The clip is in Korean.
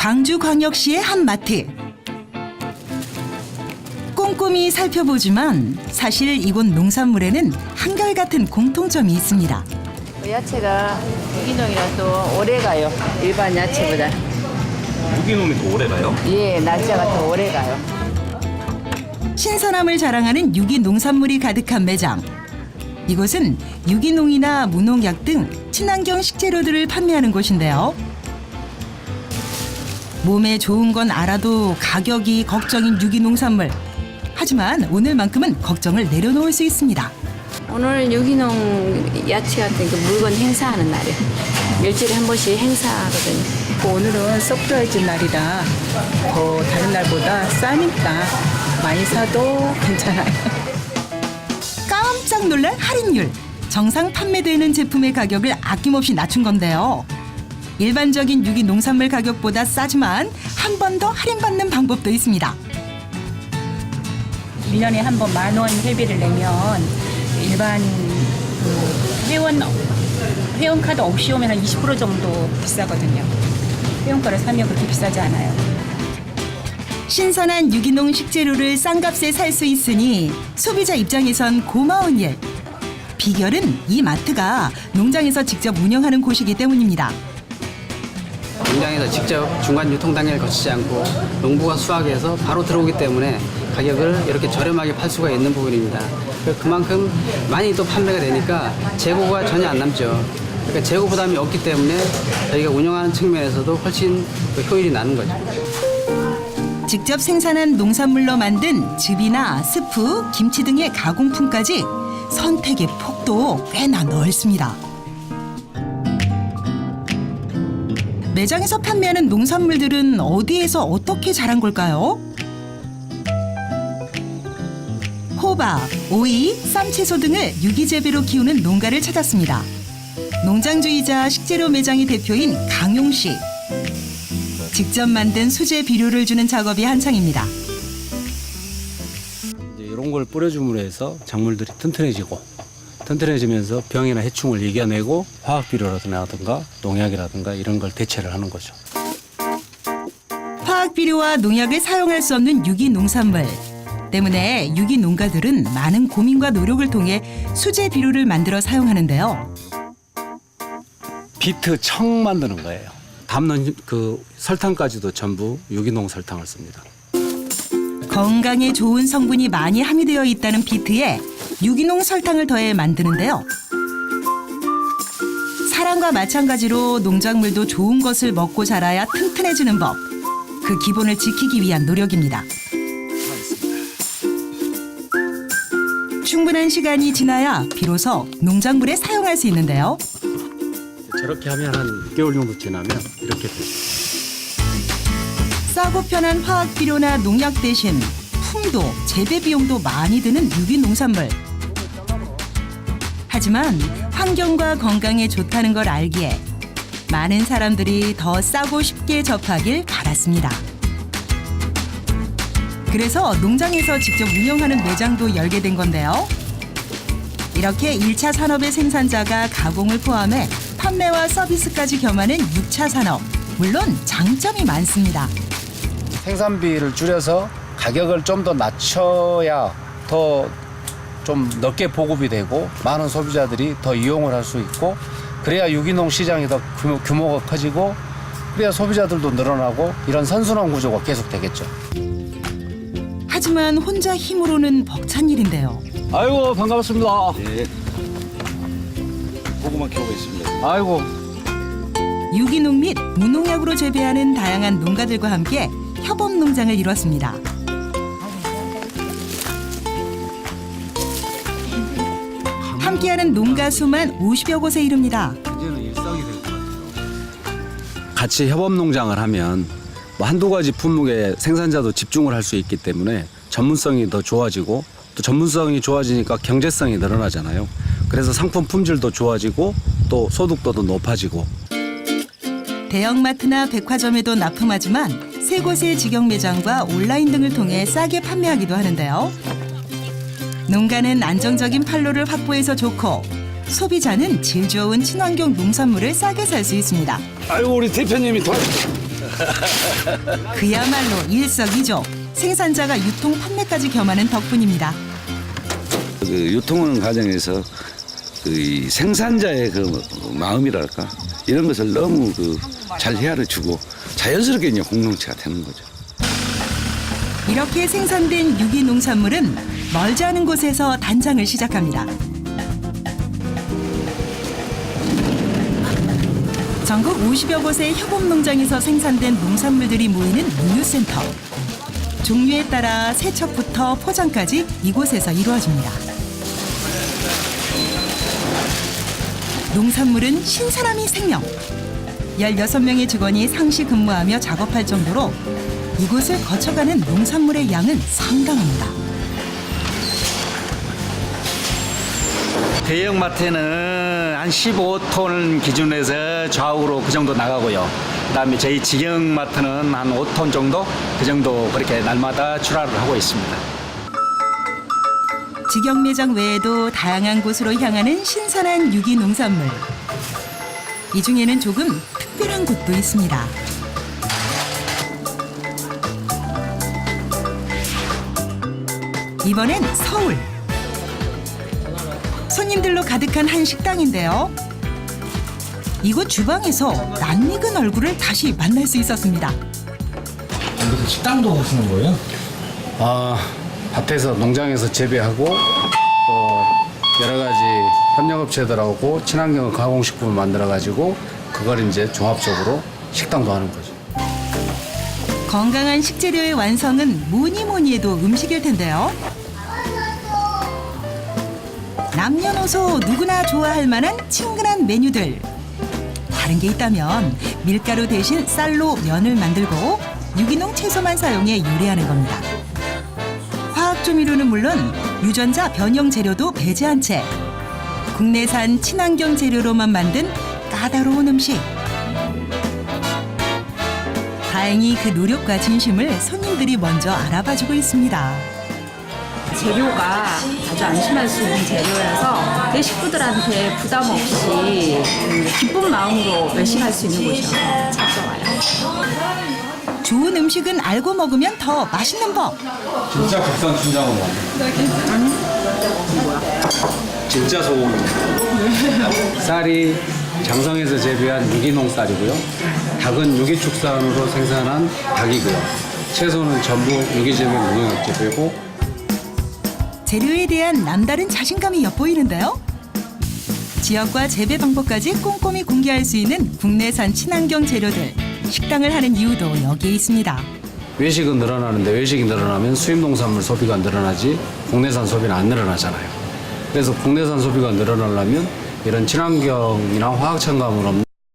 광주광역시의 한 마트. 꼼꼼히 살펴보지만 사실 이곳 농산물에는 한결같은 공통점이 있습니다. 야채가 유기농이라 또 오래 가요. 일반 야채보다. 유기농이 더 오래 가요? 예, 날짜가 더 오래 가요. 신선함을 자랑하는 유기농산물이 가득한 매장. 이곳은 유기농이나 무농약 등 친환경 식재료들을 판매하는 곳인데요. 몸에 좋은 건 알아도 가격이 걱정인 유기농산물. 하지만 오늘만큼은 걱정을 내려놓을 수 있습니다. 오늘 유기농 야채 같은 그 물건 행사하는 날이에요. 일주일에 한 번씩 행사하거든요. 오늘은 서프라이즈 날이라 더 다른 날보다 싸니까 많이 사도 괜찮아요. 깜짝 놀랄 할인율. 정상 판매되는 제품의 가격을 아낌없이 낮춘 건데요. 일반적인 유기농산물 가격보다 싸지만 한 번 더 할인받는 방법도 있습니다. 1년에 한 번 10,000원 회비를 내면 일반 회원카드 없이 오면 한 20% 정도 비싸거든요. 회원카를 사면 그렇게 비싸지 않아요. 신선한 유기농 식재료를 싼 값에 살 수 있으니 소비자 입장에선 고마운 일. 비결은 이 마트가 농장에서 직접 운영하는 곳이기 때문입니다. 농장에서 직접 중간 유통 단계를 거치지 않고 농부가 수확해서 바로 들어오기 때문에 가격을 이렇게 저렴하게 팔 수가 있는 부분입니다. 그만큼 많이 또 판매가 되니까 재고가 전혀 안 남죠. 그러니까 재고 부담이 없기 때문에 저희가 운영하는 측면에서도 훨씬 효율이 나는 거죠. 직접 생산한 농산물로 만든 즙이나 스프, 김치 등의 가공품까지 선택의 폭도 꽤나 넓습니다. 매장에서 판매하는 농산물들은 어디에서 어떻게 자란 걸까요? 호박, 오이, 쌈채소 등을 유기재배로 키우는 농가를 찾았습니다. 농장주이자 식재료 매장의 대표인 강용 씨. 직접 만든 수제 비료를 주는 작업이 한창입니다. 이제 이런 걸 뿌려줌으로 해서 작물들이 튼튼해지면서 병이나 해충을 이겨내고 화학 비료라든가 농약이라든가 이런 걸 대체를 하는 거죠. 화학 비료와 농약을 사용할 수 없는 유기농산물 때문에 유기농가들은 많은 고민과 노력을 통해 수제 비료를 만들어 사용하는데요. 비트 청 만드는 거예요. 담는 그 설탕까지도 전부 유기농 설탕을 씁니다. 건강에 좋은 성분이 많이 함유되어 있다는 비트에 유기농 설탕을 더해 만드는데요. 사람과 마찬가지로 농작물도 좋은 것을 먹고 자라야 튼튼해지는 법. 그 기본을 지키기 위한 노력입니다. 충분한 시간이 지나야 비로소 농작물에 사용할 수 있는데요. 저렇게 하면 한 6개월 정도 지나면 이렇게 되죠. 싸고 편한 화학 비료나 농약 대신 품도 재배 비용도 많이 드는 유기농산물. 하지만 환경과 건강에 좋다는 걸 알기에 많은 사람들이 더 싸고 쉽게 접하길 바랐습니다. 그래서 농장에서 직접 운영하는 매장도 열게 된 건데요. 이렇게 1차 산업의 생산자가 가공을 포함해 판매와 서비스까지 겸하는 6차 산업. 물론 장점이 많습니다. 생산비를 줄여서 가격을 좀 더 낮춰야 더 좀 넓게 보급이 되고 많은 소비자들이 더 이용을 할 수 있고 그래야 유기농 시장이 더 규모가 커지고 그래야 소비자들도 늘어나고 이런 선순환 구조가 계속 되겠죠. 하지만 혼자 힘으로는 벅찬 일인데요. 아이고 반갑습니다. 네. 고구마 키우고 있습니다. 아이고. 유기농 및 무농약으로 재배하는 다양한 농가들과 함께 협업 농장을 이뤘습니다. 함께하는 농가 수만 50여 곳에 이릅니다. 이제는 일상이 될 것 같아요. 같이 협업 농장을 하면 뭐 한두 가지 품목에 생산자도 집중을 할 수 있기 때문에 전문성이 더 좋아지고 또 전문성이 좋아지니까 경제성이 늘어나잖아요. 그래서 상품 품질도 좋아지고 또 소득도 더 높아지고. 대형마트나 백화점에도 납품하지만 세 곳의 직영 매장과 온라인 등을 통해 싸게 판매하기도 하는데요. 농가는 안정적인 판로를 확보해서 좋고 소비자는 질 좋은 친환경 농산물을 싸게 살 수 있습니다. 아이고 우리 대표님이 그야말로 일석이조. 생산자가 유통 판매까지 겸하는 덕분입니다. 그 유통하는 과정에서 그이 생산자의 그 마음이랄까 이런 것을 너무 그 잘 헤아려 주고 자연스럽게 이제 공동체가 되는 거죠. 이렇게 생산된 유기 농산물은 멀지 않은 곳에서 단장을 시작합니다. 전국 50여 곳의 협업농장에서 생산된 농산물들이 모이는 물류센터. 종류에 따라 세척부터 포장까지 이곳에서 이루어집니다. 농산물은 신선함이 생명. 16명의 직원이 상시 근무하며 작업할 정도로 이곳을 거쳐가는 농산물의 양은 상당합니다. 대형마트는 한 15톤 기준으로 해서 좌우로 그 정도 나가고요. 그다음에 저희 직영마트는 한 5톤 정도 그 정도 그렇게 날마다 출하를 하고 있습니다. 직영 매장 외에도 다양한 곳으로 향하는 신선한 유기 농산물. 이 중에는 조금 특별한 곳도 있습니다. 이번엔 서울. 손님들로 가득한 한 식당인데요. 이곳 주방에서 낯익은 얼굴을 다시 만날 수 있었습니다. 여기서 식당도 하시는 거예요? 아, 밭에서 농장에서 재배하고 또 여러 가지 협력업체들하고 친환경 가공식품을 만들어 가지고 그걸 이제 종합적으로 식당도 하는 거죠. 건강한 식재료의 완성은 뭐니 해도 음식일 텐데요. 남녀노소 누구나 좋아할 만한 친근한 메뉴들. 다른 게 있다면 밀가루 대신 쌀로 면을 만들고 유기농 채소만 사용해 요리하는 겁니다. 화학 조미료는 물론 유전자 변형 재료도 배제한 채 국내산 친환경 재료로만 만든 까다로운 음식. 다행히 그 노력과 진심을 손님들이 먼저 알아봐주고 있습니다. 재료가 아주 안심할 수 있는 재료여서 내 식구들한테 부담 없이 기쁜 마음으로 외식할 수 있는 곳이어서 찾아와요. 좋은 음식은 알고 먹으면 더 맛있는 법. 진짜 국산 춘장어 먹는 진짜 소고기. 쌀이 장성에서 재배한 유기농 쌀이고요. 닭은 유기축산으로 생산한 닭이고요. 채소는 전부 유기재배 무농약 재배고 재료에 대한 남다른 자신감이 엿보이는데요. 지역과 재배 방법까지 꼼꼼히 공개할 수 있는 국내산 친환경 재료들. 식당을 하는 이유도 여기에 있습니다. 외식은 늘어나는데 외식이 늘어나면 수입 농산물 소비가 늘어나지 국내산 소비는 안 늘어나잖아요. 그래서 국내산 소비가 늘어나려면 이런 친환경이나 화학 첨가물 없는